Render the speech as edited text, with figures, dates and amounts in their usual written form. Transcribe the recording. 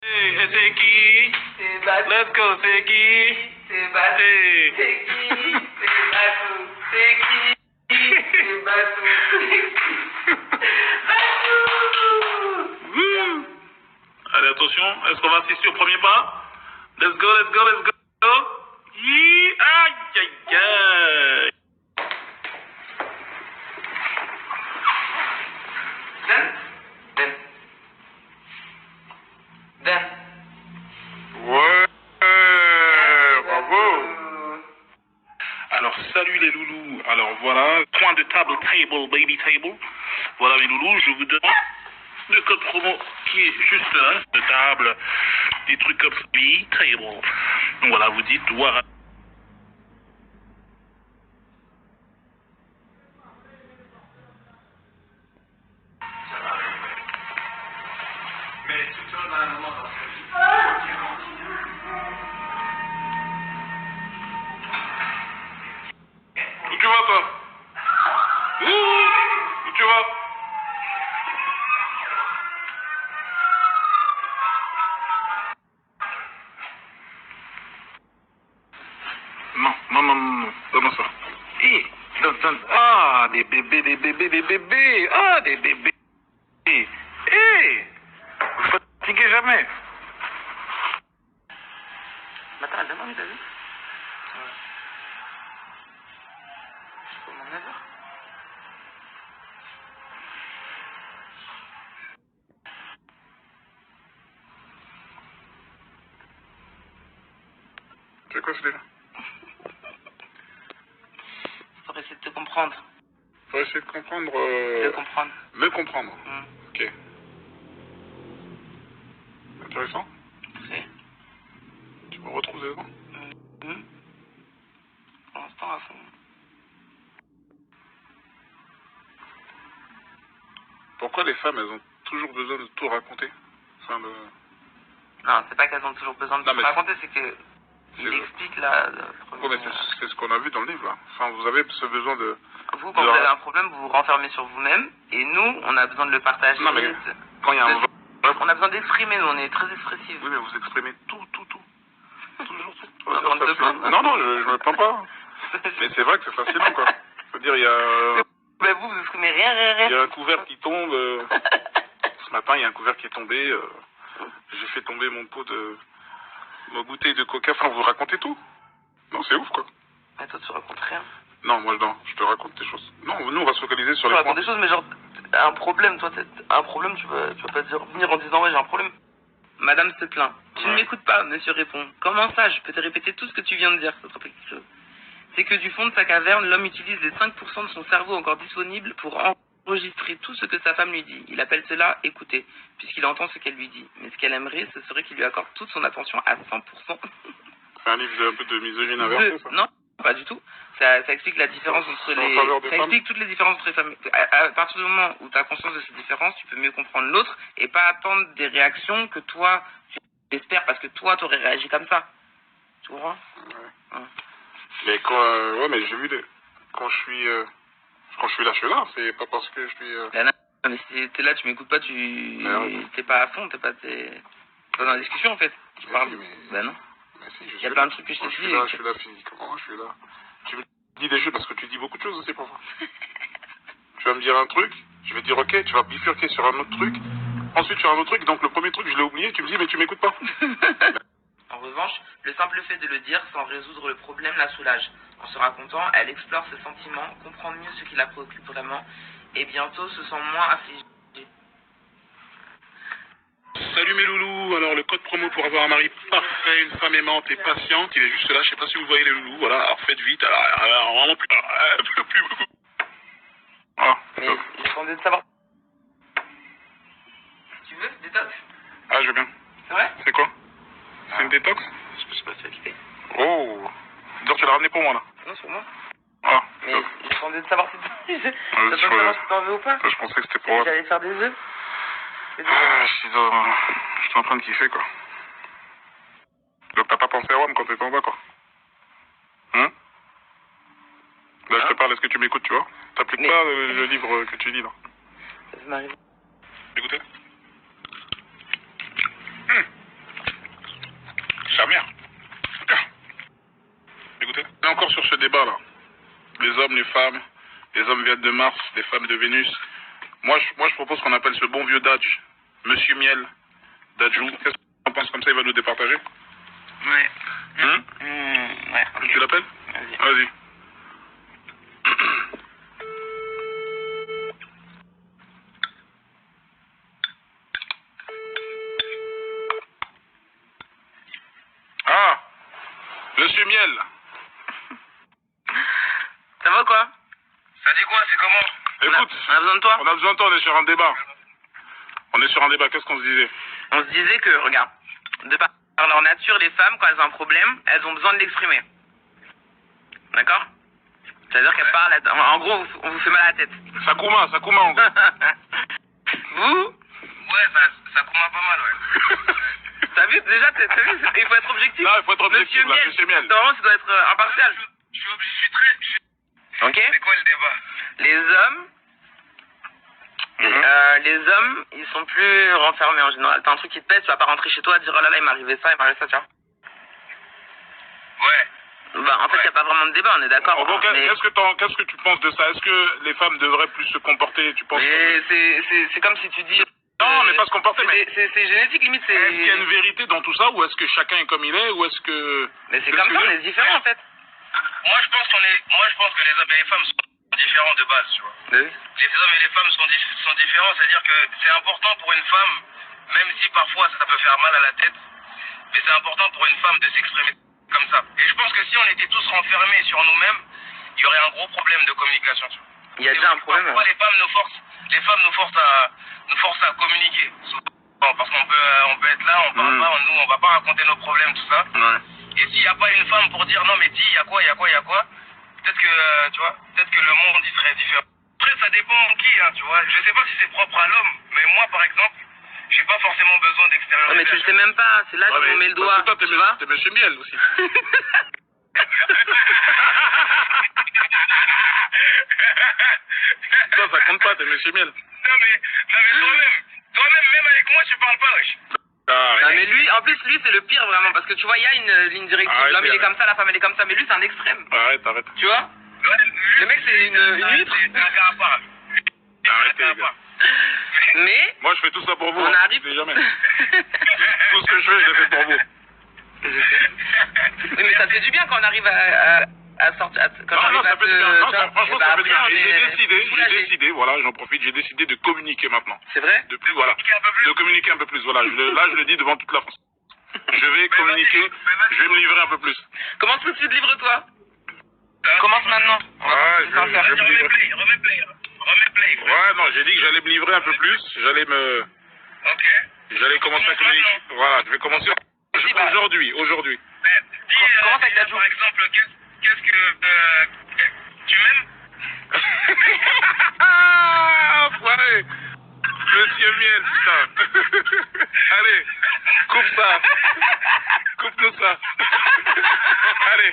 Hey, c'est qui? C'est Batou. Let's go, c'est qui? C'est Batou. Hey. C'est qui? C'est Batou. C'est qui? C'est Batou. Batou. Wouh. Allez, attention, est-ce qu'on va assister au premier pas? Let's go, let's go, let's go. Aïe, aïe, aïe. Dan. Ouais, bravo. Alors, salut les loulous. Alors, voilà, point de table, table, baby table. Voilà mes loulous, je vous donne le code promo qui est juste là, de table, des trucs comme baby table. Donc voilà, vous dites, voilà. Mais tu te donnes un moment dans sa vie. Où tu vas, toi? Où tu vas? Non, non, non, non, non, donne-moi ça. Hé, donne. Ah, des bébés, des bébés, des bébés. Ah, des bébés. Hé, vous fatiguez jamais. Attends, elle demande, t'as vu? Ouais. Je peux m'en avoir. C'est quoi celui-là? Pour essayer de te comprendre. Faut essayer de comprendre. De comprendre. Me comprendre. Mm. Ok. Intéressant. C'est. Tu me retrouves dedans? Mm. Pour l'instant, à fond. Pourquoi les femmes, elles ont toujours besoin de tout raconter? Enfin, Non, c'est pas qu'elles ont toujours besoin de Non, te mais raconter, c'est que il c'est- explique là. Ouais, mais c'est ce qu'on a vu dans le livre, là. Enfin, vous avez ce besoin de... Vous, quand vous avez un problème, vous vous renfermez sur vous-même, et nous, on a besoin de le partager. Non, mais quand il y a un... On a besoin d'exprimer, nous, on est très expressifs. Oui, mais vous exprimez tout. Toujours tout. Non, on te plaint. Non, je me plains pas. Mais c'est vrai que c'est fascinant, quoi. C'est-à-dire, il y a... Mais vous exprimez rien. Il y a un couvercle qui tombe. Ce matin, il y a un couvercle qui est tombé. J'ai fait tomber mon pot de... ma bouteille de coca. Enfin, vous racontez tout. Non, c'est ouf, quoi. Mais toi, tu racontes rien. Non, moi, non. Je te raconte des choses. Non, nous, on va se focaliser sur Tu les racontes points. des choses, mais genre, un problème, toi, un problème, tu vas pas venir en disant, ouais, j'ai un problème. Madame se plaint. Tu ne m'écoutes pas, monsieur répond. Comment ça? Je peux te répéter tout ce que tu viens de dire. Ça te rappelle quelque chose? C'est que du fond de sa caverne, l'homme utilise les 5% de son cerveau encore disponible pour enregistrer tout ce que sa femme lui dit. Il appelle cela écouter, puisqu'il entend ce qu'elle lui dit. Mais ce qu'elle aimerait, ce serait qu'il lui accorde toute son attention à 100%. C'est un livre un peu de misogyne inversée, ça? Non, pas du tout. Ça explique la différence entre les... Ça explique toutes les différences entre les femmes. À partir du moment où tu as conscience de ces différences, tu peux mieux comprendre l'autre et pas attendre des réactions que toi, tu espères, parce que toi, tu aurais réagi comme ça. Tu comprends? Ouais. Mais quand... ouais, mais j'ai vu... Quand je suis là, je suis là. C'est pas parce que je suis... Non, mais si t'es là, tu m'écoutes pas, t'es pas à fond, t'es pas dans la discussion, en fait. Tu parles... Ben non. Mais si, il y a plein de trucs que je t'ai dit. Je suis là physiquement, je suis là. Tu me dis des choses parce que tu dis beaucoup de choses aussi pour moi. Tu vas me dire un truc, je vais dire ok, tu vas bifurquer sur un autre truc, ensuite sur un autre truc, donc le premier truc je l'ai oublié, tu me dis mais tu m'écoutes pas. En revanche, le simple fait de le dire sans résoudre le problème la soulage. En se racontant, elle explore ses sentiments, comprend mieux ce qui la préoccupe vraiment, et bientôt se sent moins affligée. Salut mes loulous, alors le code promo pour avoir un mari parfait, une femme aimante et patiente, il est juste là, je sais pas si vous voyez les loulous, voilà, alors faites vite, alors vraiment plus beaucoup. Ah, mais j'attendais de savoir. Tu veux, détox? Ah, je veux bien. C'est vrai? C'est quoi? C'est une détox? Je sais pas si tu as quitté. Oh, donc tu l'as ramené pour moi là? Non, c'est pour moi. Ah, mais j'attendais de savoir si tu veux savoir si t'en veux ou pas. Je pensais que c'était pour moi. J'allais faire des œufs. Ah, je suis en train de kiffer, quoi. Donc t'as pas pensé à Rome quand t'étais en bas, quoi. Hein? Là, je te parle, est-ce que tu m'écoutes, tu vois? T'appliques pas le livre que tu lis, là? Ça m'arrive. Écoutez. débat là. Les hommes, les femmes, les hommes viennent de Mars, les femmes de Vénus. Moi, je propose qu'on appelle ce bon vieux Dadj, Monsieur Miel, Dadjou. Qu'est-ce qu'on pense comme ça, il va nous départager? Ouais. Ouais. Okay. Tu l'appelles? Vas-y. Ah, Monsieur Miel. Ça va quoi? Ça dit quoi? C'est comment? Écoute, on a besoin de toi? On a besoin de toi, on est sur un débat. On est sur un débat, qu'est-ce qu'on se disait? On se disait que, regarde, de par leur nature, les femmes, quand elles ont un problème, elles ont besoin de l'exprimer. D'accord? C'est-à-dire qu'elles parlent, en gros, on vous fait mal à la tête. Sakuma en gros. Vous? Ouais, ça commence pas mal, ouais. T'as vu, déjà, t'as vu, il faut être objectif. Non, il faut être objectif, là, Monsieur Miel. Normalement, tu dois être impartial. Je suis très... Ok? C'est quoi le débat? Les hommes, ils sont plus renfermés en général. T'as un truc qui te pèse, tu vas pas rentrer chez toi et dire oh là là, il m'arrivait ça, tu vois. Ouais. Bah, en fait, y a pas vraiment de débat, on est d'accord. Bon, mais... qu'est-ce que tu penses de ça? Est-ce que les femmes devraient plus se comporter, tu penses? Mais c'est comme si tu dis... Non, mais pas se comporter, mais... C'est génétique, limite, c'est... Est-ce qu'il y a une vérité dans tout ça, ou est-ce que chacun est comme il est, ou est-ce que... Mais c'est comme ça, on est différents, en fait. Moi, je pense que les hommes et les femmes sont différents de base, tu vois. Oui. Les hommes et les femmes sont différents, c'est-à-dire que c'est important pour une femme, même si parfois ça peut faire mal à la tête, mais c'est important pour une femme de s'exprimer comme ça. Et je pense que si on était tous renfermés sur nous-mêmes, il y aurait un gros problème de communication, tu vois. Il y a déjà un problème. Parfois, les femmes nous forcent à communiquer. Souvent, parce qu'on peut être là, on parle pas, nous, on va pas raconter nos problèmes, tout ça. Ouais. Et s'il n'y a pas une femme pour dire non, mais dis, il y a quoi, peut-être que, tu vois, peut-être que le monde, il serait différent. Après, ça dépend qui, hein, tu vois. Je sais pas si c'est propre à l'homme, mais moi, par exemple, j'ai pas forcément besoin d'extérioriser. Non, mais tu le sais même pas, c'est là qu'on met le doigt. Toi, tu vois. t'es Monsieur Miel aussi. Ça compte pas, t'es Monsieur Miel. Non mais toi-même, même avec moi, tu parles pas, wesh. Non mais lui, en plus lui c'est le pire vraiment parce que tu vois il y a une ligne directive, l'homme il est comme ça, la femme elle est comme ça, mais lui c'est un extrême. Arrête. Tu vois? Le mec c'est une huître. C'est un gars à part. Arrêtez les gars. Mais moi je fais tout ça pour vous. On arrive. Jamais. Tout ce que je fais, je le fais pour vous. Oui, mais ça te fait du bien quand on arrive à sortir. Non, ça fait du bien. Non, franchement, ça fait du bien. J'ai décidé, voilà, j'en profite, j'ai décidé de communiquer maintenant. C'est vrai? De communiquer un peu plus, voilà. Là, je le dis devant toute la France. Je vais communiquer, je vais me livrer un peu plus. Commence tout de suite, livre-toi. Commence maintenant. Ouais, je vais me livrer. Remets play. Ouais, non, j'ai dit que j'allais me livrer un peu plus. J'allais commencer à communiquer. Voilà, je vais commencer aujourd'hui. Commence avec Dadjou. Par exemple, qu'est-ce que tu m'aimes? Ouais. Monsieur Miel, putain. Allez, coupe ça. Coupe tout ça. Allez.